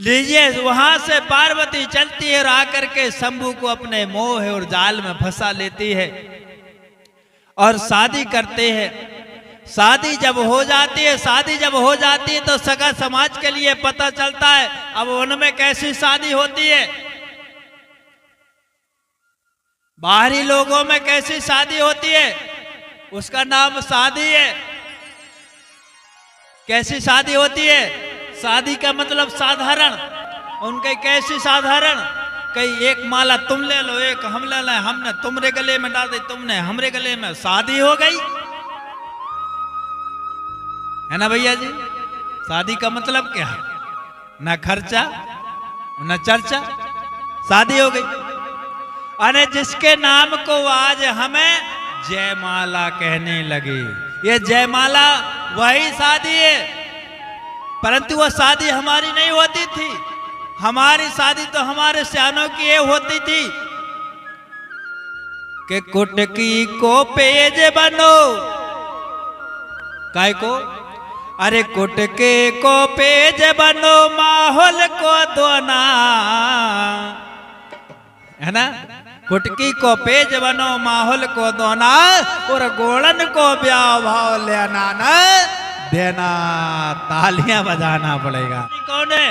लीजिए, वहां से पार्वती चलती है और आकर के शंभू को अपने मोह और जाल में फंसा लेती है और शादी करते हैं। शादी जब हो जाती है तो सगा समाज के लिए पता चलता है अब उनमें कैसी शादी होती है, बाहरी लोगों में कैसी शादी होती है, उसका नाम शादी है। कैसी शादी होती है? शादी का मतलब साधारण। उनके कैसी साधारण? कहीं एक माला तुम ले लो, एक हम ले लें, हमने तुम्हारे गले में डाल दी, तुमने हमरे गले में, शादी हो गई है ना भैया जी। शादी का मतलब क्या है? ना खर्चा ना चर्चा, शादी हो गई। अरे जिसके नाम को आज हमें जयमाला कहने लगे, ये जयमाला वही शादी है, परंतु वह शादी हमारी नहीं होती थी। हमारी शादी तो हमारे सियानों की ये होती थी कि कुटकी को पेज बनो। काय को? अरे कुटके को पेज बनो, माहौल को दोना, है ना। कुटकी को पेज बनो, माहौल को दोना, और गोड़न को ब्याह भाव लेना ना देना, तालियां बजाना पड़ेगा। कौन है?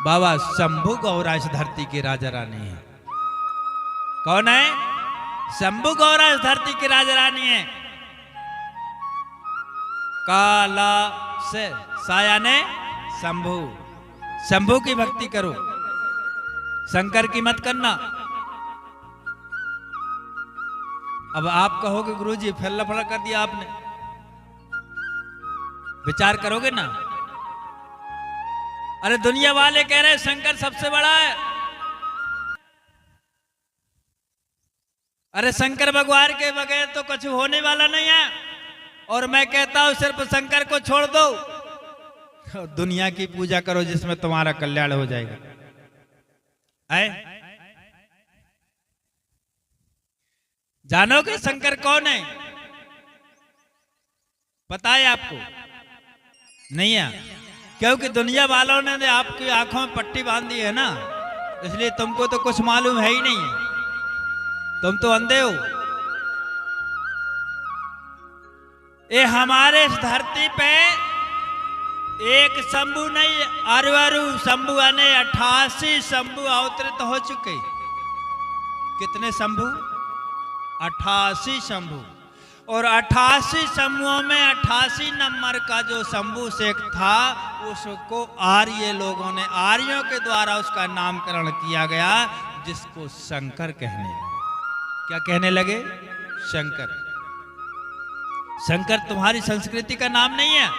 बाबा शंभू गौरा इस धरती की राजा रानी है। कौन है? शंभू गौरा इस धरती की राजा रानी है। काला से साया ने शंभू, शंभू की भक्ति करो, शंकर की मत करना। अब आप कहोगे गुरुजी फिर लफड़ा कर दिया आपने, विचार करोगे ना। अरे दुनिया वाले कह रहे शंकर सबसे बड़ा है। अरे शंकर भगवान के बगैर तो कुछ होने वाला नहीं है, और मैं कहता हूं सिर्फ शंकर को छोड़ दो, दुनिया की पूजा करो जिसमें तुम्हारा कल्याण हो जाएगा। जानोगे शंकर कौन है? पता है आपको? नहीं है, क्योंकि दुनिया वालों ने आपकी आंखों में पट्टी बांध दी है ना, इसलिए तुमको तो कुछ मालूम है ही नहीं है, तुम तो अंधे हो। ये हमारे इस धरती पे एक शंभू नहीं, अरु शंभू आने 88 शंभू अवतरित हो चुके। कितने शंभू? 88 शंभू। और 88 शंभुओं में 88 नंबर का जो शंभू शेख था, उसको आर्य लोगों ने, आर्यों के द्वारा उसका नामकरण किया गया, जिसको शंकर कहने लगे। क्या कहने लगे? शंकर। शंकर तुम्हारी संस्कृति का नाम नहीं है,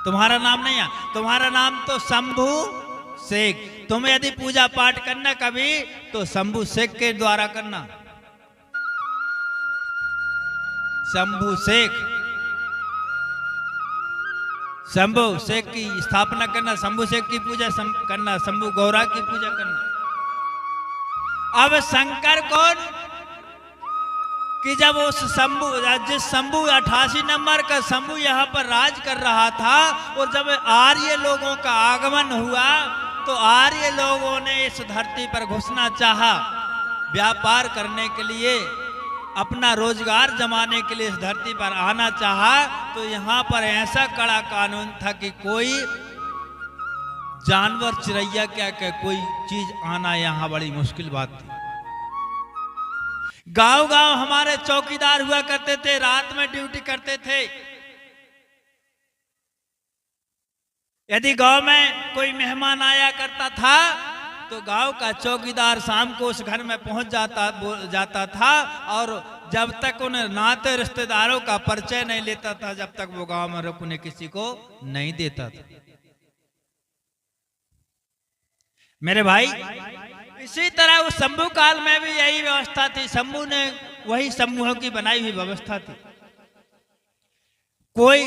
तुम्हारा नाम नहीं है, तुम्हारा नाम तो शंभू शेख। तुम्हें यदि पूजा पाठ करना कभी, तो शंभू शेख के द्वारा करना। शंभू शेख, शंभू शेख की स्थापना करना, शंभू शेख की पूजा करना, शंभू गौरा की पूजा करना। अब शंकर कौन? कि जब उस शंभू, जिस शंभू 88 नंबर का शंभू यहाँ पर राज कर रहा था, और जब आर्य लोगों का आगमन हुआ, तो आर्य लोगों ने इस धरती पर घुसना चाहा, व्यापार करने के लिए, अपना रोजगार जमाने के लिए इस धरती पर आना चाहा। तो यहाँ पर ऐसा कड़ा कानून था कि कोई जानवर, चिड़ैया क्या कोई चीज आना यहाँ बड़ी मुश्किल बात थी। गांव गांव हमारे चौकीदार हुआ करते थे, रात में ड्यूटी करते थे। यदि गांव में कोई मेहमान आया करता था, तो गांव का चौकीदार शाम को उस घर में पहुंच जाता था, और जब तक उन्हें नाते रिश्तेदारों का परिचय नहीं लेता था, जब तक वो गांव में रुकने किसी को नहीं देता था। मेरे भाई, इसी तरह उस शंभू काल में भी यही व्यवस्था थी। शंभू ने वही समूहों की बनाई हुई व्यवस्था थी। कोई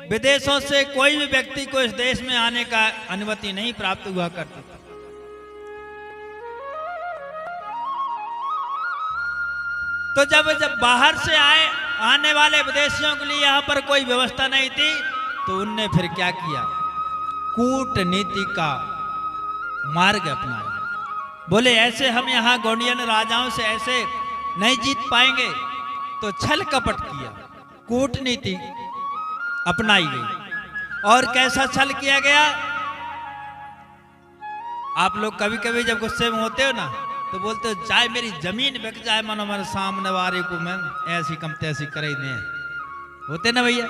विदेशों से कोई भी व्यक्ति को इस देश में आने का अनुमति नहीं प्राप्त हुआ करती थी। तो जब बाहर से आने वाले विदेशियों के लिए यहाँ पर कोई व्यवस्था नहीं थी, तो उनने फिर क्या किया? कूटनीति का मार्ग अपनाया। बोले ऐसे हम यहाँ गौंडियन राजाओं से ऐसे नहीं जीत पाएंगे, तो छल कपट किया, कूटनीति अपनाई गई। और कैसा छल किया गया? आप लोग कभी कभी जब गुस्से में होते हो ना, तो बोलते हो चाहे मेरी जमीन बिक जाए मनो मन सामने वाले को मैं ऐसी कम तैसी करे नहीं, होते ना भैया।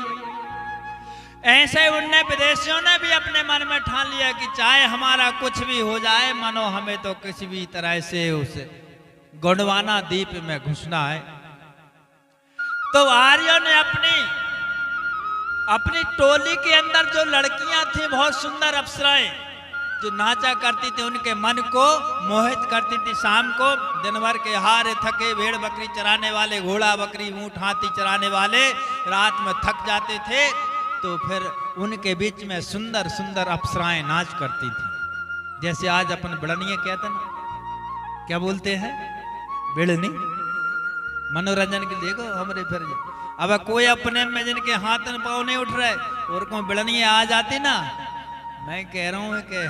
ऐसे उनने विदेशियों ने भी अपने मन में ठान लिया कि चाहे हमारा कुछ भी हो जाए, मानो हमें तो किसी भी तरह से उस गोंडवाना द्वीप में घुसना है। तो आर्यों ने अपनी टोली के अंदर जो लड़कियां थी, बहुत सुंदर अप्सराएं जो नाचा करती थी, उनके मन को मोहित करती थी। शाम को दिन भर के हारे थके भेड़ बकरी चराने वाले, घोड़ा बकरी ऊंट हाथी चराने वाले रात में थक जाते थे, तो फिर उनके बीच में सुंदर सुंदर अप्सराएं नाच करती थी। जैसे आज अपन बिड़निया कहते ना, क्या बोलते हैं बिड़नी, मनोरंजन के देखो हमारे फिर। अब कोई अपने में जिनके हाथ में पाँव नहीं उठ रहे और कोई बिड़निया आ जाती ना, मैं कह रहा हूं कि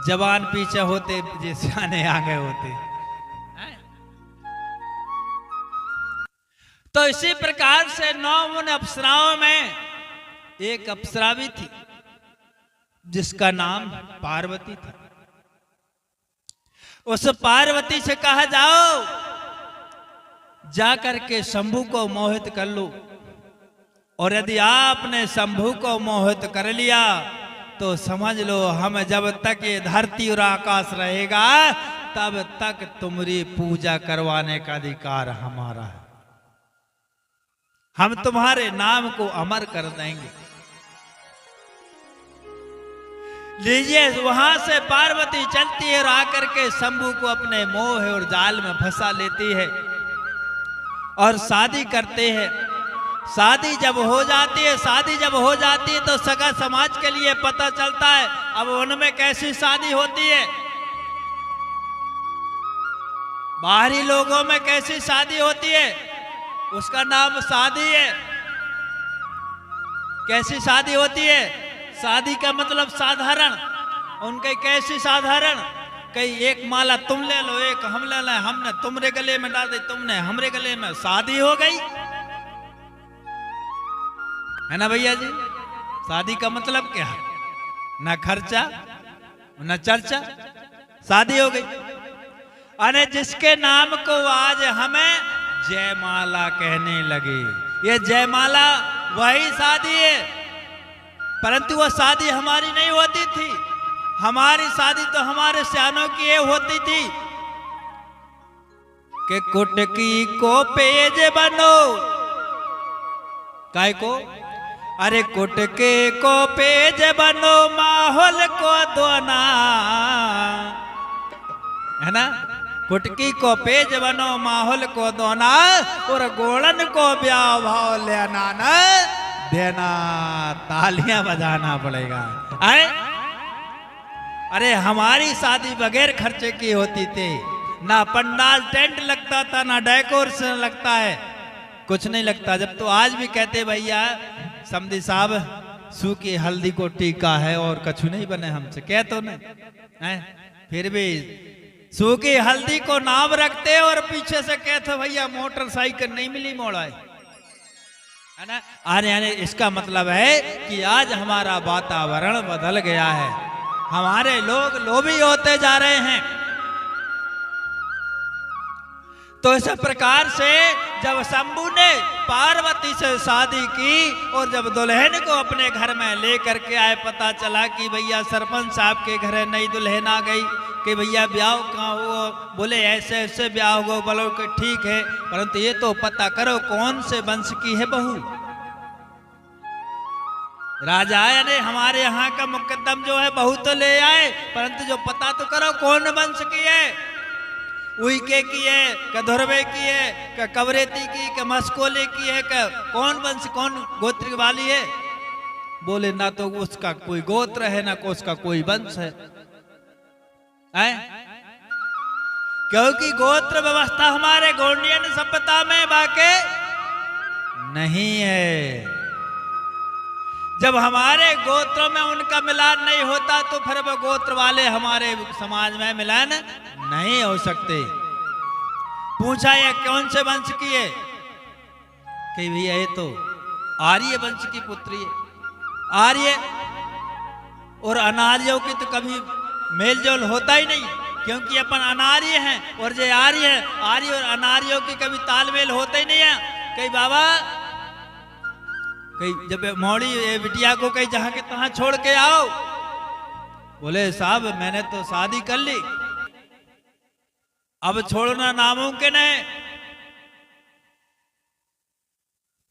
जवान पीछे होते जैसे आने आगे होते। तो इसी प्रकार से 9 अप्सराओं में एक अप्सरा भी थी जिसका नाम पार्वती था। उस पार्वती से कहा जाओ जाकर के शंभू को मोहित कर लो, और यदि आपने शंभू को मोहित कर लिया तो समझ लो हम जब तक ये धरती और आकाश रहेगा तब तक तुम्हारी पूजा करवाने का अधिकार हमारा है, हम तुम्हारे नाम को अमर कर देंगे। लीजिए, वहां से पार्वती चलती है और आकर के शंभू को अपने मोह और जाल में फंसा लेती है और शादी करते हैं। शादी जब हो जाती है तो सगा समाज के लिए पता चलता है अब उनमें कैसी शादी होती है, बाहरी लोगों में कैसी शादी होती है, उसका नाम शादी है। कैसी शादी होती है? शादी का मतलब साधारण, उनके कैसी साधारण, कहीं एक माला तुम ले लो एक हम ले लें, हमने तुम्हारे गले में डाल दी तुमने हमरे गले में, शादी हो गई है ना भैया जी। शादी का मतलब क्या है? ना खर्चा न चर्चा, शादी हो गई। अरे जिसके नाम को आज हमें जयमाला कहने लगे, ये जयमाला वही शादी है, परंतु वह शादी हमारी नहीं होती थी। हमारी शादी तो हमारे सियानों की ये होती थी कि कुटकी को पेज बनो, काय को? अरे कुटके को पेज बनो माहौल को दोना, है ना। कुटकी को पेज बनो माहौल को दोना, और गोड़न को ब्याह भाव लेना न देना, तालियां बजाना पड़ेगा। आए? अरे हमारी शादी बगैर खर्चे की होती थी, ना पंडाल टेंट लगता था, ना डेकोरेशन लगता है, कुछ नहीं लगता। जब तो आज भी कहते भैया समधी साहब सूखी हल्दी को टीका है और कछु नहीं बने हमसे, कह तो नहीं है, फिर भी सूखी हल्दी को नाम रखते और पीछे से कहते भैया मोटरसाइकिल नहीं मिली मोड़ाए, है ना। आने इसका मतलब है कि आज हमारा वातावरण बदल गया है, हमारे लोग लोभी होते जा रहे हैं। तो इस प्रकार से जब शंभू ने पार्वती से शादी की और जब दुल्हन को अपने घर में लेकर के आए, पता चला कि भैया सरपंच साहब के घर नई दुल्हन आ गई, कि भैया ब्याह कहाँ हुआ? बोले ऐसे ऐसे ब्याह हुआ। बोलो कि ठीक है, परंतु ये तो पता करो कौन से वंश की है बहू। राजा ने हमारे यहाँ का मुकद्दम जो है बहू तो ले आए, परंतु जो पता तो करो कौन वंश की है। उइके की है, का धुरवे की है, का कवरेती की, का मस्कोले की है, का कौन वंश कौन गोत्र वाली है। बोले ना तो उसका कोई गोत्र है ना उसका कोई वंश है, क्योंकि गोत्र व्यवस्था हमारे गोंडियन सभ्यता में बाके नहीं है। जब हमारे गोत्रों में उनका मिलान नहीं होता तो फिर वो गोत्र वाले हमारे समाज में मिलान नहीं हो सकते। पूछा ये कौन से वंश की है? कि भैया ये तो आर्य वंश की पुत्री है। आर्य और अनार्यों की तो कभी मेल जोल होता ही नहीं, क्योंकि अपन अनार्य हैं और जो आर्य है, आर्य और अनार्यों की कभी तालमेल होता ही नहीं है। कई बाबा कई जब मौड़ी बिटिया को कहीं जहां के तहां छोड़ के आओ, बोले साहब मैंने तो शादी कर ली, अब छोड़ना नामुमकिन है।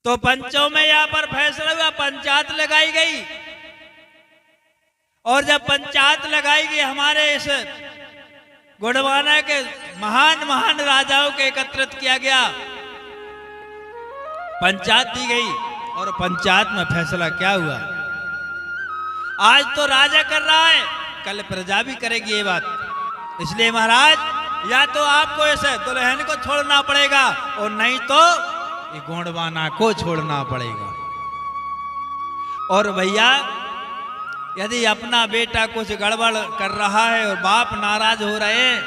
तो पंचों में यहां पर फैसला हुआ, पंचायत लगाई गई और जब पंचायत लगाई गई हमारे इस गोंडवाना के महान महान राजाओं को एकत्रित किया गया, पंचायत दी गई और पंचायत में फैसला क्या हुआ? आज तो राजा कर रहा है, कल प्रजा भी करेगी ये बात। इसलिए महाराज या तो आपको इस दुल्हन को छोड़ना पड़ेगा और नहीं तो ये गोंडवाना को छोड़ना पड़ेगा। और भैया यदि अपना बेटा कुछ गड़बड़ कर रहा है और बाप नाराज हो रहे हैं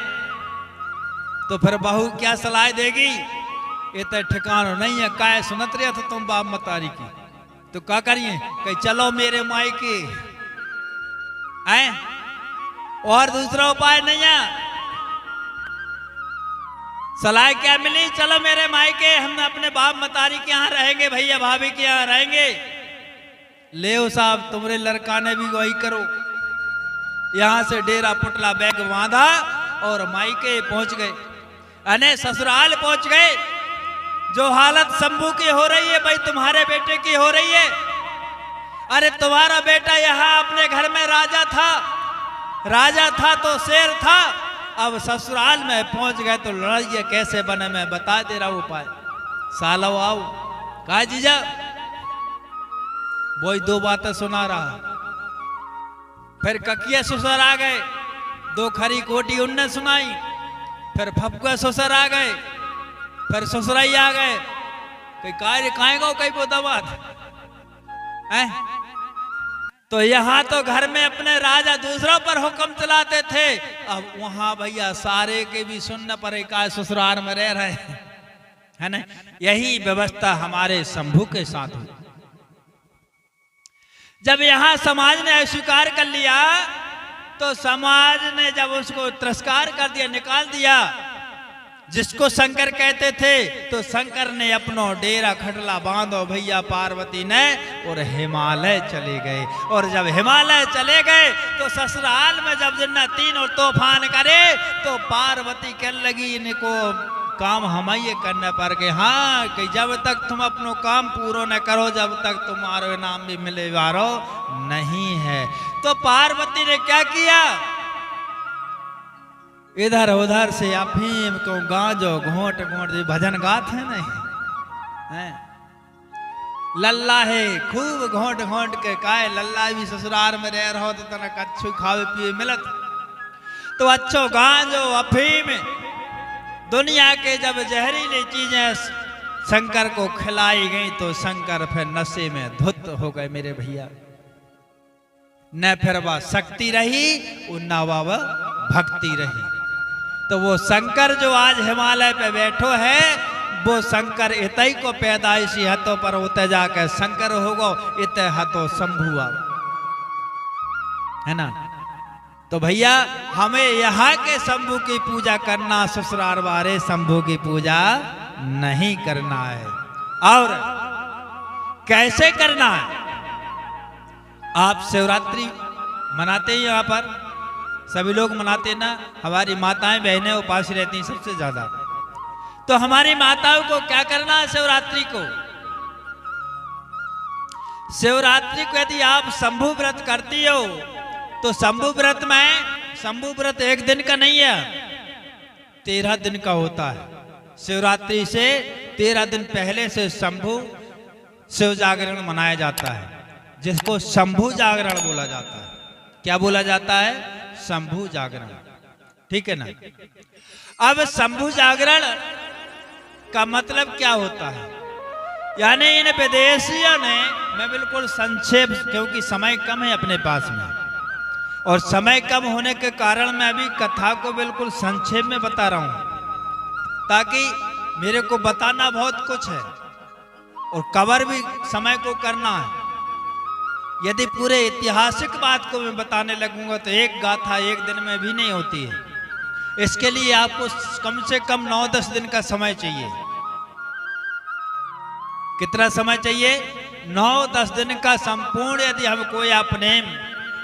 तो फिर बहू क्या सलाह देगी? ये तो ठिकाना नहीं है, काय सुनत रहे थे तुम बाप मतारी की, तो क्या करिए? कहीं चलो मेरे मायके आए, और दूसरा उपाय नहीं है। सलाह क्या मिली? चलो मेरे मायके, हम अपने बाप मतारी के यहाँ रहेंगे, भैया भाभी के यहाँ रहेंगे। ले साहब तुम्हारे लड़का ने भी वही करो। यहां से डेरा पुटला बैग बांधा और मायके पहुंच गए, अने ससुराल पहुंच गए। जो हालत शंभू की हो रही है भाई तुम्हारे बेटे की हो रही है। अरे तुम्हारा बेटा यहाँ अपने घर में राजा था तो शेर था, अब ससुराल में पहुंच गए तो लड़ाई कैसे बने? मैं बता दे रहा हूं उपाय। सालो आओ, कहा जीजा वही दो बातें सुना रहा। फिर ककिया ससुर आ गए, दो खरी कोटी उनने सुनाई। फिर फपका ससुर आ गए, फिर ससुराई आ गए। कई कार्य खाएगा कई बोदा बात है। तो यहाँ तो घर में अपने राजा दूसरों पर हुक्म चलाते थे, अब वहां भैया सारे के भी सुनने पर का ससुराल में रह रहे है ना। यही व्यवस्था हमारे शंभू के साथ हुई। जब यहाँ समाज ने अस्वीकार कर लिया तो समाज ने जब उसको तिरस्कार कर दिया, निकाल दिया, जिसको शंकर कहते थे, तो शंकर ने अपनो डेरा खटला बांधो भैया पार्वती ने और हिमालय चले गए। और जब हिमालय चले गए तो ससुराल में जब जिन्ना तीन और तूफान करे तो पार्वती कहने लगी इनको काम हम ये करने पर के हाँ कि जब तक तुम अपनो काम पूरा न करो जब तक तुम्हारो इनाम भी मिले वारो नहीं है। तो पार्वती ने क्या किया? इधर उधर से अफीम को गांजो घोट घोट भजन गात है नहीं है? लल्ला है खूब घोट घोट के काय लल्ला भी ससुराल में रह रहो तो तनक अच्छू खावे पिए मिलत। तो अच्छो गांजो अफीम दुनिया के जब जहरीली चीजें शंकर को खिलाई गई तो शंकर फिर नशे में धुत हो गए मेरे भैया। न फिर वह शक्ति रही न वह भक्ति रही। तो वो शंकर जो आज हिमालय पे बैठो है वो शंकर इतई को पैदाइशी हथों पर उते जाकर शंकर होगो, इते हथो शंभु है ना। तो भैया हमें यहाँ के शंभु की पूजा करना, ससुराल वाले शंभु की पूजा नहीं करना है। और कैसे करना है? आप शिवरात्रि मनाते हैं, यहाँ पर सभी लोग मनाते ना, हमारी माताएं बहनें उपास रहती हैं सबसे ज्यादा। तो हमारी माताओं को क्या करना है शिवरात्रि को? शिवरात्रि को यदि आप शंभु व्रत करती हो तो शंभु व्रत में, शंभु व्रत एक दिन का नहीं है, 13 दिन का होता है। शिवरात्रि से 13 दिन पहले से शंभु शिव जागरण मनाया जाता है, जिसको शंभु जागरण बोला जाता है। क्या बोला जाता है? शंभु जागरण, ठीक है ना। अब शंभु जागरण का मतलब क्या होता है? यानी इन विदेशियों ने, मैं बिल्कुल संक्षेप, क्योंकि समय कम है अपने पास में और समय कम होने के कारण मैं अभी कथा को बिल्कुल संक्षेप में बता रहा हूं, ताकि मेरे को बताना बहुत कुछ है और कवर भी समय को करना है। यदि पूरे ऐतिहासिक बात को मैं बताने लगूंगा तो एक गाथा एक दिन में भी नहीं होती है। इसके लिए आपको कम से कम 9-10 दिन का समय चाहिए। कितना समय चाहिए? 9-10 दिन का संपूर्ण। यदि हम कोई अपने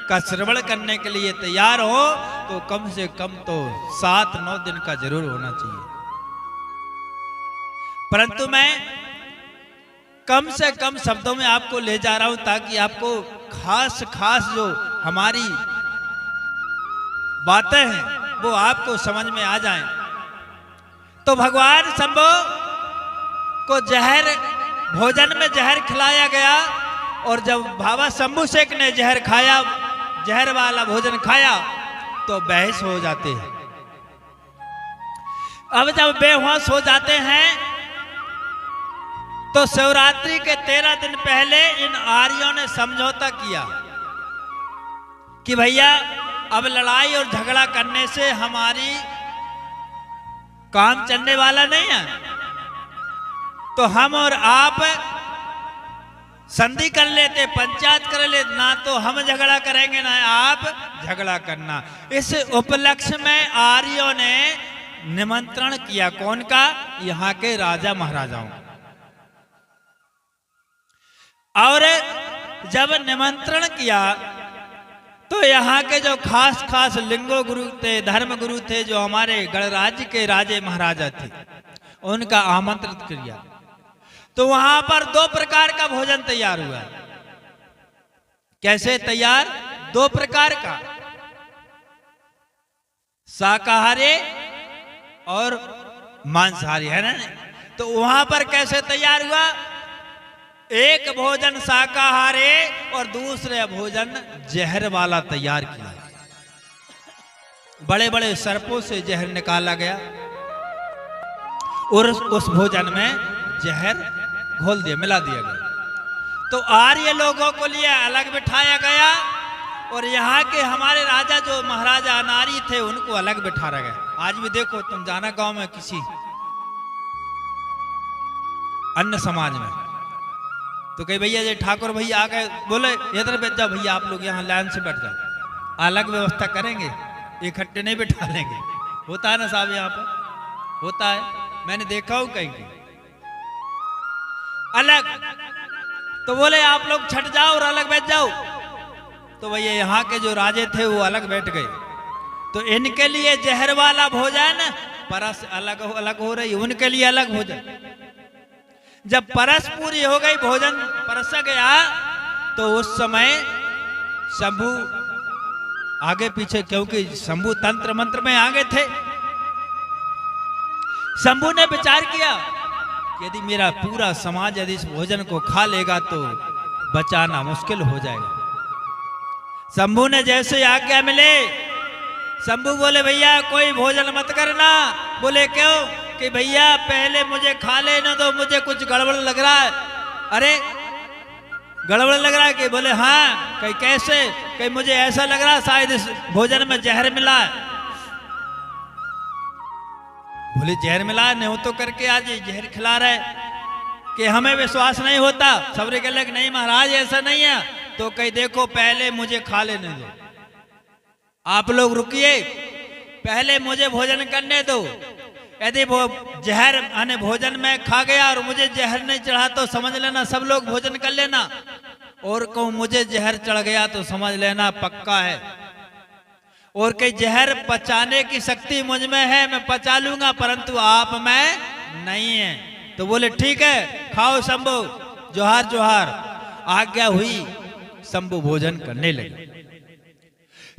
का श्रवण करने के लिए तैयार हो तो कम से कम तो 7-9 दिन का जरूर होना चाहिए। परंतु मैं कम से कम शब्दों में आपको ले जा रहा हूं ताकि आपको खास खास जो हमारी बातें हैं वो आपको समझ में आ जाएं। तो भगवान शंभु को जहर, भोजन में जहर खिलाया गया और जब बाबा शंभु शेख ने जहर खाया, जहर वाला भोजन खाया तो बेहोश हो जाते हैं। अब जब बेहोश हो जाते हैं तो शिवरात्रि के 13 दिन पहले इन आर्यों ने समझौता किया कि भैया अब लड़ाई और झगड़ा करने से हमारी काम चलने वाला नहीं है, तो हम और आप संधि कर लेते, पंचायत कर लेते, ना तो हम झगड़ा करेंगे ना आप झगड़ा करना। इस उपलक्ष्य में आर्यों ने निमंत्रण किया। कौन का? यहाँ के राजा महाराजाओं। और जब निमंत्रण किया तो यहाँ के जो खास खास लिंगो गुरु थे, धर्म गुरु थे, जो हमारे गणराज्य के राजे महाराजा थे, उनका आमंत्रित किया। तो वहां पर 2 प्रकार का भोजन तैयार हुआ। कैसे तैयार? 2 प्रकार का, शाकाहारी और मांसाहारी, है ना। तो वहां पर कैसे तैयार हुआ? एक भोजन शाकाहारी और दूसरे भोजन जहर वाला तैयार किया। बड़े बड़े सर्पों से जहर निकाला गया और उस भोजन में जहर घोल दिया, मिला दिया गया। तो आर्य लोगों को लिए अलग बिठाया गया और यहाँ के हमारे राजा जो महाराजा अनारी थे उनको अलग बिठा गया। आज भी देखो, तुम जाना गांव में किसी अन्य समाज में, तो कहीं भैया ये ठाकुर भैया आ गए, बोले इधर बैठ जाओ भैया, आप लोग यहाँ लाइन से बैठ जाओ, अलग व्यवस्था करेंगे, इकट्ठे नहीं बिठा लेंगे। होता है ना साहब, यहाँ पर होता है, मैंने देखा हूँ कहीं अलग। तो बोले आप लोग छट जाओ और अलग बैठ जाओ। तो भैया यहाँ के जो राजे थे वो अलग बैठ गए। तो इनके लिए जहर वाला भोजन परस अलग अलग हो रही, उनके लिए अलग भोजन। जब परस पूरी हो गई, भोजन परस गया, तो उस समय शंभु आगे पीछे, क्योंकि शंभु तंत्र मंत्र में आगे थे, शंभु ने विचार किया यदि मेरा पूरा समाज यदि इस भोजन को खा लेगा तो बचाना मुश्किल हो जाएगा। शंभु ने जैसे आज्ञा मिले, शंभु बोले भैया कोई भोजन मत करना। बोले क्यों? कि भैया पहले मुझे खा लेना दो, मुझे कुछ गड़बड़ लग रहा है। अरे गड़बड़ लग रहा है? कि बोले हाँ। कहीं कैसे? कहीं मुझे ऐसा लग रहा है शायद इस भोजन में जहर मिला है। बोले जहर मिला नहीं तो करके आज जहर खिला रहे, कि हमें विश्वास नहीं होता। सबरे के लग नहीं महाराज ऐसा नहीं है। तो कहीं देखो पहले मुझे खा लेने दो, आप लोग रुकिए, पहले मुझे भोजन करने दो। यदि वो जहर आने भोजन में खा गया और मुझे जहर नहीं चढ़ा तो समझ लेना सब लोग भोजन कर लेना, और कहूँ मुझे जहर चढ़ गया तो समझ लेना पक्का है। और कई जहर पचाने की शक्ति मुझ में है, मैं पचा लूंगा, परंतु आप में नहीं है। तो बोले ठीक है खाओ शंभु, जोहार जोहार। आज्ञा हुई, शंभु भोजन करने लगे।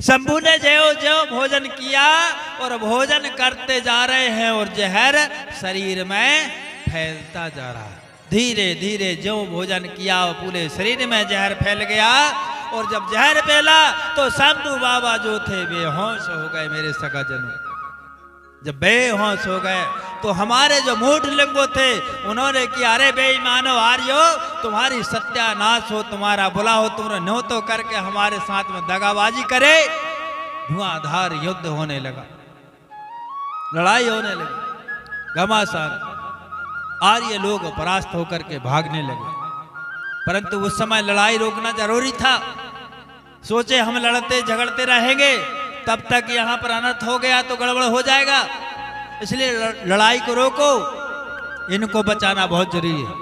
शंभु ने जो जो भोजन किया और भोजन करते जा रहे हैं और जहर शरीर में फैलता जा रहा है। धीरे धीरे जो भोजन किया पूरे शरीर में जहर फैल गया, और जब जहर फैला तो शंभु बाबा जो थे बेहोश हो गए। मेरे सगा जनों, जब बेहोश हो गए तो हमारे जो मूढ़ लिंगो थे उन्होंने किया, अरे बेईमानो आर्यो, तुम्हारी सत्यानाश हो, तुम्हारा बुला हो, तुमने न्यो तो करके हमारे साथ में दगाबाजी करे। धुआंधार युद्ध होने लगा, लड़ाई होने लगी। घमासान आर्य लोग परास्त होकर के भागने लगे, परंतु उस समय लड़ाई रोकना जरूरी था। सोचे हम लड़ते झगड़ते रहेंगे तब तक यहाँ पर अनर्थ हो गया तो गड़बड़ हो जाएगा, इसलिए लड़ाई को रोको, इनको बचाना बहुत जरूरी है।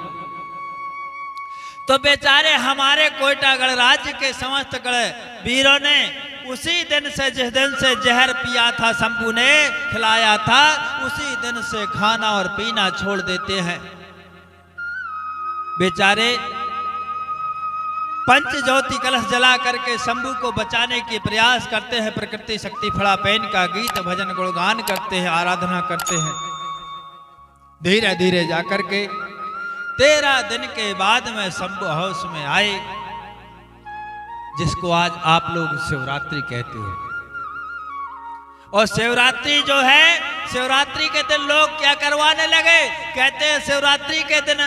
तो बेचारे हमारे कोयटागढ़ राज्य के समस्त गढ़ वीरों ने उसी दिन से, जिस दिन से जहर पिया था शंभू ने खिलाया था, उसी दिन से खाना और पीना छोड़ देते हैं। बेचारे पंच ज्योति कलश जला करके शंभू को बचाने के प्रयास करते हैं। प्रकृति शक्ति फड़ा पहन का गीत भजन गुणगान करते हैं, आराधना करते हैं। धीरे धीरे जाकर के 13 दिन के बाद में शंभू हाउस में आए, जिसको आज आप लोग शिवरात्रि कहते हो। और शिवरात्रि जो है, शिवरात्रि के दिन लोग क्या करवाने लगे, कहते हैं शिवरात्रि के दिन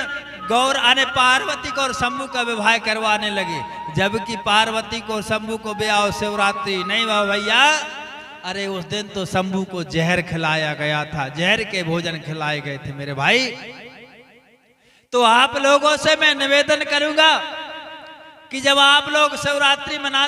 गौर आने पार्वती को और शंभू का विवाह करवाने लगे, जबकि पार्वती को शंभू को ब्याह शिवरात्रि नहीं हुआ भैया। अरे उस दिन तो शंभू को जहर खिलाया गया था, जहर के भोजन खिलाए गए थे मेरे भाई। तो आप लोगों से मैं निवेदन करूंगा कि जब आप लोग शिवरात्रि मनाते